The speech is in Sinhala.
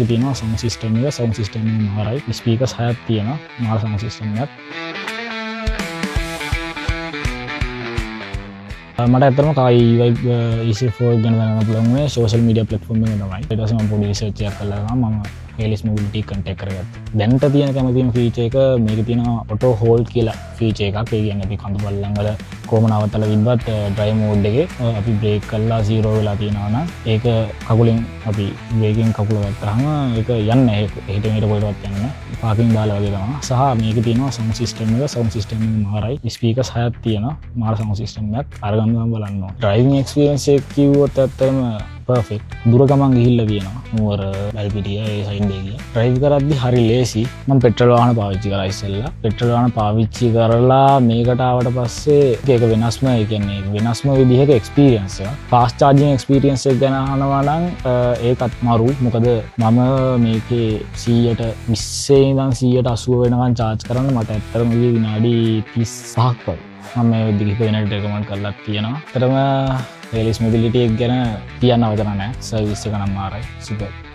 තියෙනවා සවුන්ඩ් සිස්ටම් එක සවුන්ඩ් සිස්ටම් එක මාරයි ස්පීකර්ස් 6ක් තියෙනවා මාර සවුන්ඩ් සිස්ටම් එකක් මට ඇත්තටම කයි vibe EC4 ගැන දැනගන්න පුළුවන් මේ සෝෂල් මීඩියා ප්ලැට්ෆෝම් එකේ තමයි ඊට පස්සේ මම පොඩි රිසර්ච් එකක් කළා මම Alice Mobility contact කරගත්තා දැනට තියෙන කැමතිම ෆීචර් එක මේකේ තියෙනවා auto hold කියලා ෆීචර් එකක් ඒ කියන්නේ අපි කඳු බල්ලන් වල කොහොම නවත්තලා තිබ්බත් drive mode එකේ අපි brake කළා 0 වෙලා තියෙනවා නම් ඒක කකුලෙන් අපි වේගෙන් කකුල ගත්තාම ඒක යන්නේ නැහැ එහෙට මෙහෙට කොහෙවත් යන්නේ නැහැ පාකින් දාලා වගේ තමයි සහ මේකේ තියෙනවා සවුන්ඩ් සිස්ටම් එක මාරයි ස්පීකර්ස් 6ක් තියෙනවා මාර සවුන්ඩ් සිස්ටම් එකක් අරගෙන බලන්න ඕන ඩ්‍රයිවිං එක්ස්පීරියන්ස් එක කිව්වොත් ඇත්තටම පර්ෆෙක්ට් දුර ගමන් ගිහිල්ලා තියෙනවා නුවර බල්පිටිය ඒ සයිඩ් එකේ ඩ්‍රයිව් කරද්දි හරි ලේසි මම පෙට්‍රල් වාහන පාවිච්චි කරා ඉස්සෙල්ලා පෙට්‍රල් වාහන පාවිච්චි කරලා මේකට ආවට පස්සේ ඒක වෙනස්ම ඒ කියන්නේ වෙනස්ම විදිහක එක්ස්පීරියන්ස් එක ෆාස්ට් චාර්ජින් එක්ස්පීරියන්ස් එක ගැන අහනවා නම් ඒකත් මරු මොකද මම මේකේ 100ට 20 ඉඳන් 180 වෙනකන් charge කරන්න මට ඇත්තටම විනාඩි 35ක් වගේ මම මේ විදිහට වෙනට රෙකමන්ඩ් කරලා තියෙනවා. ඒතරම Alice Mobility එක ගැන කියන්න අවශ්‍ය නැහැ. සර්විස් එක නම් මාරයි. සුපර්.